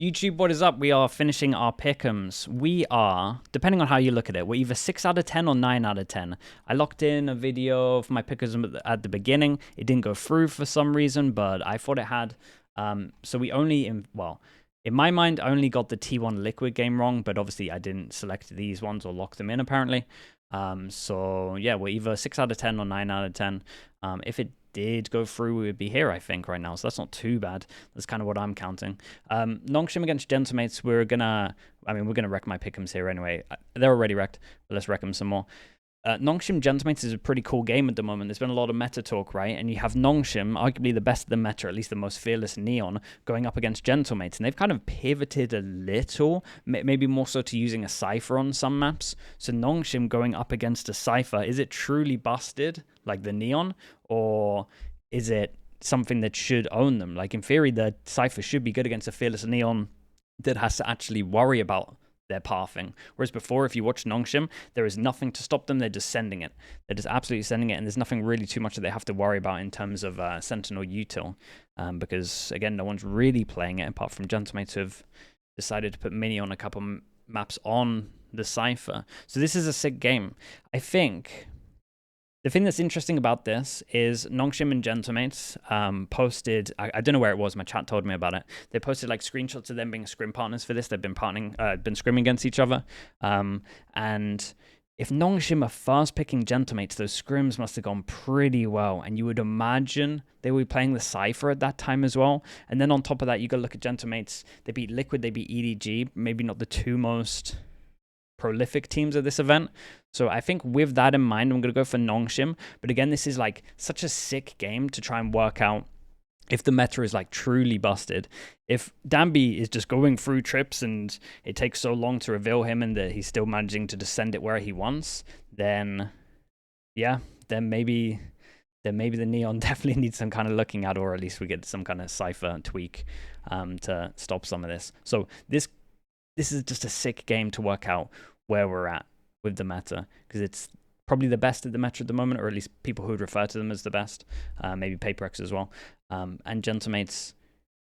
YouTube, what is up? We are finishing our Pickems. We are, depending on how you look at it, we're either 6 out of 10 or 9 out of 10. I locked in a video of my Pickems at the beginning. It didn't go through for some reason, but I thought it had. So we only, in my mind, I only got the T1 Liquid game wrong, but obviously I didn't select these ones or lock them in, apparently. So yeah, we're either 6 out of 10 or 9 out of 10. If it did go through, we would be here, I think, right now. So that's not too bad. That's kind of what I'm counting. Nongshim against Gentlemates, we're gonna wreck my Pickems here anyway. They're already wrecked, but let's wreck them some more. Nongshim Gentlemates is a pretty cool game at the moment. There's been a lot of meta talk, right? And you have Nongshim, arguably the best of the meta, at least the most fearless Neon, going up against Gentlemates. And they've kind of pivoted a little, maybe more so to using a Cypher on some maps. So Nongshim going up against a Cypher, is it truly busted, like the Neon? Or is it something that should own them? Like, in theory, the Cypher should be good against a fearless Neon that has to actually worry about their pathing. Whereas before, if you watch Nongshim, there is nothing to stop them. They're just sending it. They're just absolutely sending it, and there's nothing really too much that they have to worry about in terms of Sentinel util. Because, again, no one's really playing it apart from Gentlemates who have decided to put Mini on a couple maps on the Cypher. So this is a sick game. I think the thing that's interesting about this is Nongshim and Gentlemates posted, I don't know where it was, my chat told me about it. They posted like screenshots of them being scrim partners for this. They've been scrimming against each other. And if Nongshim are fast picking Gentlemates, those scrims must have gone pretty well. And you would imagine they were playing the Cypher at that time as well. And then on top of that, you got to look at Gentlemates. They beat Liquid, they beat EDG, maybe not the two most prolific teams of this event. So I think with that in mind, I'm going to go for Nongshim. But again, this is like such a sick game to try and work out if the meta is like truly busted. If Danby is just going through trips and it takes so long to reveal him and that he's still managing to just send it where he wants, then yeah, then maybe the Neon definitely needs some kind of looking at, or at least we get some kind of Cypher tweak to stop some of this. So this is just a sick game to work out where we're at with the meta, because it's probably the best at the meta at the moment, or at least people who would refer to them as the best. Maybe Paperex as well. And Gentlemates,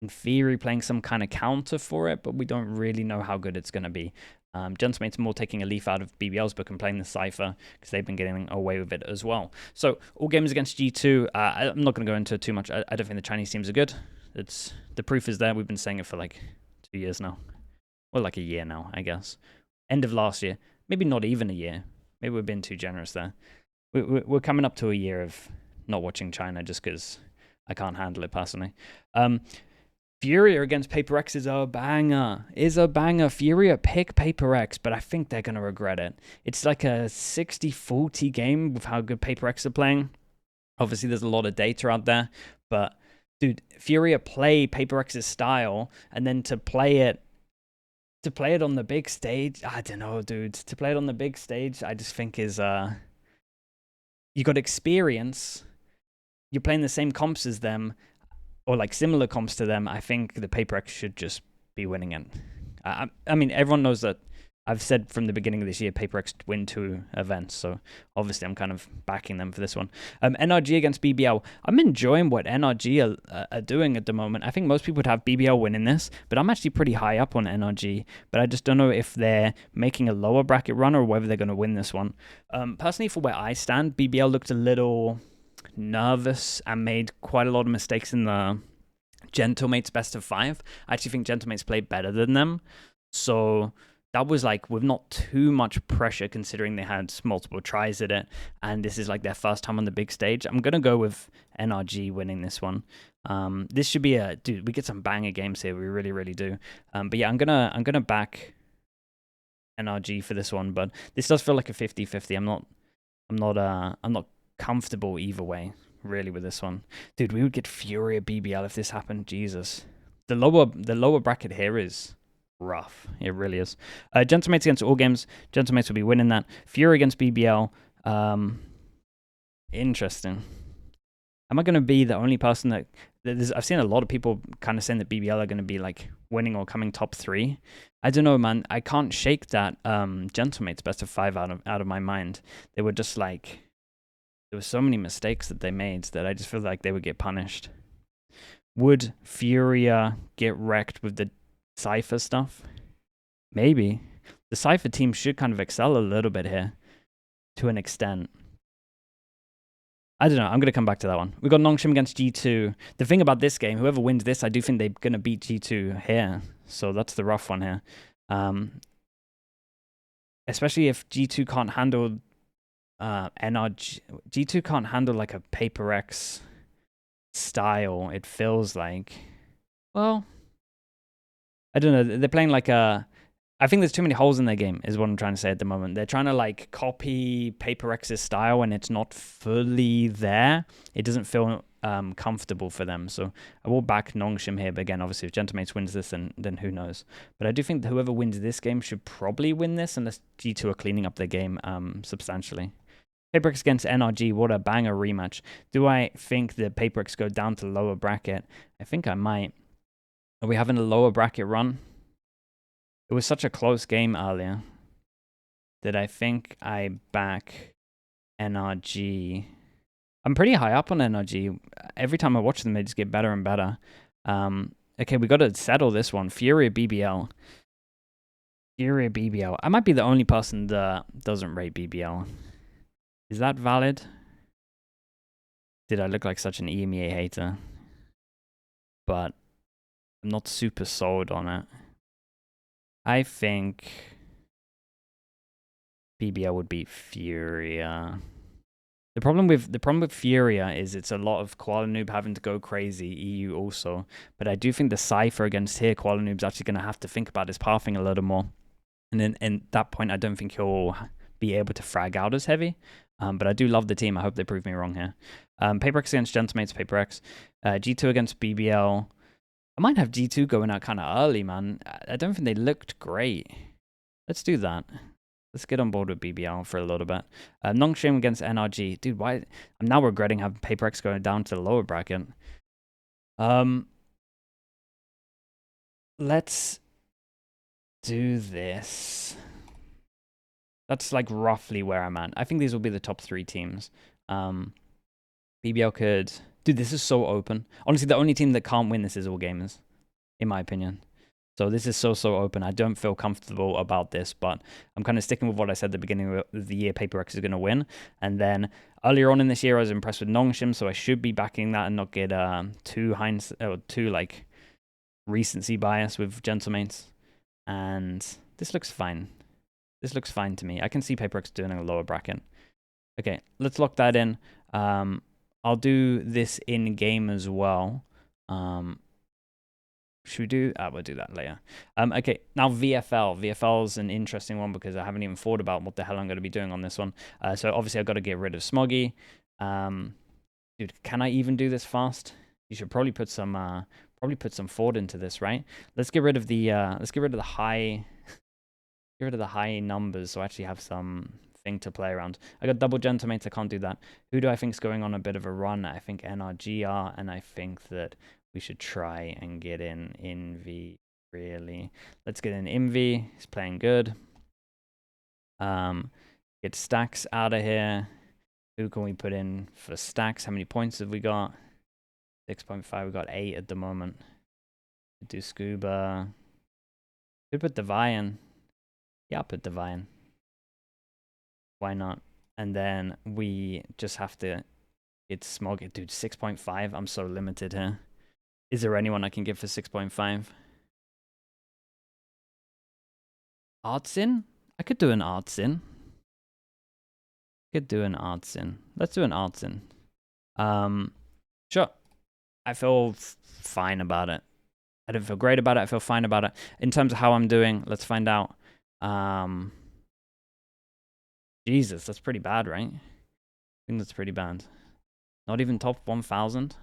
in theory, playing some kind of counter for it, but we don't really know how good it's going to be. Gentlemates more taking a leaf out of BBL's book and playing the Cypher, because they've been getting away with it as well. So all games against G2, I'm not going to go into it too much. I don't think the Chinese teams are good. The proof is there. We've been saying it for like 2 years now. Well, like a year now, I guess. End of last year. Maybe not even a year. Maybe we're being too generous there. We're coming up to a year of not watching China just because I can't handle it personally. Furia against Paperex is a banger. Furia pick Paperex, but I think they're going to regret it. It's like a 60-40 game with how good Paperex are playing. Obviously, there's a lot of data out there, but dude, Furia play Paperex's style, and then to play it on the big stage, I don't know, dude. To play it on the big stage, I just think is you got experience. You're playing the same comps as them, or like similar comps to them. I think the Paperex should just be winning it. I mean, everyone knows that. I've said from the beginning of this year, Paperex win 2 events, so obviously I'm kind of backing them for this one. NRG against BBL. I'm enjoying what NRG are doing at the moment. I think most people would have BBL winning this, but I'm actually pretty high up on NRG, but I just don't know if they're making a lower bracket run or whether they're going to win this one. Personally, for where I stand, BBL looked a little nervous and made quite a lot of mistakes in the Gentlemates best of 5. I actually think Gentlemates played better than them, so that was like with not too much pressure considering they had multiple tries at it, and this is like their first time on the big stage. I'm gonna go with NRG winning this one. This should be dude, we get some banger games here, we really, really do. But yeah, I'm gonna back NRG for this one, but this does feel like a 50-50. I'm not comfortable either way, really, with this one. Dude, we would get Furia BBL if this happened. Jesus. The lower bracket here is rough. It really is. Gentlemates against all games. Gentlemates will be winning that. Fury against BBL. Interesting. Am I going to be the only person that I've seen a lot of people kind of saying that BBL are going to be like winning or coming top 3. I don't know, man. I can't shake that Gentlemates best of 5 out of my mind. They were just like, there were so many mistakes that they made that I just feel like they would get punished. Would Furia get wrecked with the Cypher stuff. Maybe. The Cypher team should kind of excel a little bit here. To an extent. I don't know. I'm going to come back to that one. We got Nongshim against G2. The thing about this game, whoever wins this, I do think they're going to beat G2 here. So that's the rough one here. Especially if G2 can't handle NRG. G2 can't handle like a Paper X style, it feels like. Well, I don't know. They're playing like a... I think there's too many holes in their game, is what I'm trying to say at the moment. They're trying to like copy Paper X's style, and it's not fully there. It doesn't feel comfortable for them. So I will back Nongshim here, but again, obviously, if Gentleman's wins this, then who knows? But I do think that whoever wins this game should probably win this, unless G2 are cleaning up their game substantially. Paper X against NRG, what a banger rematch. Do I think that Paper X go down to lower bracket? I think I might. Are we having a lower bracket run? It was such a close game earlier that I think I back NRG. I'm pretty high up on NRG. Every time I watch them, they just get better and better. Okay, we got to settle this one. Furia BBL. Furia BBL. I might be the only person that doesn't rate BBL. Is that valid? Did I look like such an EMEA hater? But I'm not super sold on it. I think BBL would beat Furia. The problem with Furia is it's a lot of Koala Noob having to go crazy, EU also. But I do think the Cypher against here, Koala Noob's actually going to have to think about his pathing a little more. And then at that point, I don't think he'll be able to frag out as heavy. But I do love the team. I hope they prove me wrong here. Paper X against Gentlemates, Paper X. G2 against BBL. I might have G2 going out kind of early, man. I don't think they looked great. Let's do that. Let's get on board with BBL for a little bit. Nongshim against NRG. Dude, why? I'm now regretting having Paper X going down to the lower bracket. Let's do this. That's like roughly where I'm at. I think these will be the top 3 teams. BBL could... Dude, this is so open. Honestly, the only team that can't win this is All Gamers, in my opinion. So this is so open. I don't feel comfortable about this, but I'm kind of sticking with what I said at the beginning of the year. Paper X is going to win. And then earlier on in this year, I was impressed with Nongshim, so I should be backing that and not get too like recency bias with Gentlemates. And this looks fine. This looks fine to me. I can see Paper X doing a lower bracket. Okay, let's lock that in. I'll do this in game as well. Should we do? We'll do that later. Okay, now VFL. VFL's an interesting one because I haven't even thought about what the hell I'm going to be doing on this one. So obviously I've got to get rid of Smoggy. Dude, can I even do this fast? You should probably put some thought into this, right? Let's get rid of the high. Get rid of the high numbers, so I actually have some thing to play around. I got double Gentlemates, I can't do that. Who do I think is going on a bit of a run? I think NRGR, and I think that we should try and get in Invi, really. Let's get in Invi, he's playing good. Get Stacks out of here. Who can we put in for Stacks? How many points have we got? 6.5, we got 8 at the moment. Do Scuba. Could put Devian. Yeah, I'll put Devian. Why not? And then we just have to get Smog. Dude, 6.5. I'm so limited here. Is there anyone I can give for 6.5? Artsin? I could do an Artsin. Let's do an Artsin. Sure. I feel fine about it. I don't feel great about it. I feel fine about it. In terms of how I'm doing, let's find out. Jesus, that's pretty bad, right? I think that's pretty bad. Not even top 1,000.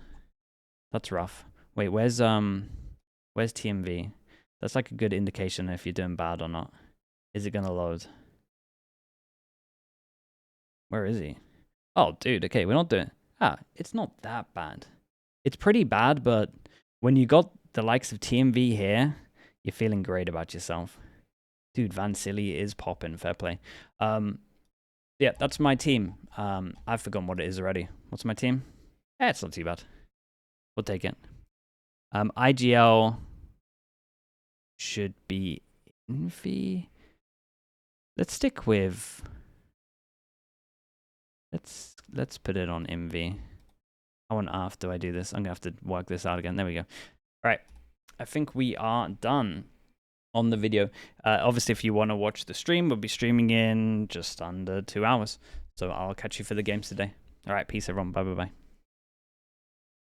That's rough. Wait, where's TMV? That's like a good indication if you're doing bad or not. Is it gonna load? Where is he? Oh, dude. Okay, we're not doing. It's not that bad. It's pretty bad, but when you got the likes of TMV here, you're feeling great about yourself. Dude, Van Silly is popping. Fair play. Yeah, that's my team. I've forgotten what it is already. What's my team? It's not too bad. We'll take it. IGL should be Envy. Let's stick with... Let's put it on Envy. How on earth do I do this? I'm going to have to work this out again. There we go. All right. I think we are done on the video. Obviously, if you want to watch the stream, we'll be streaming in just under 2 hours. So I'll catch you for the games today. All right. Peace, everyone. Bye-bye-bye.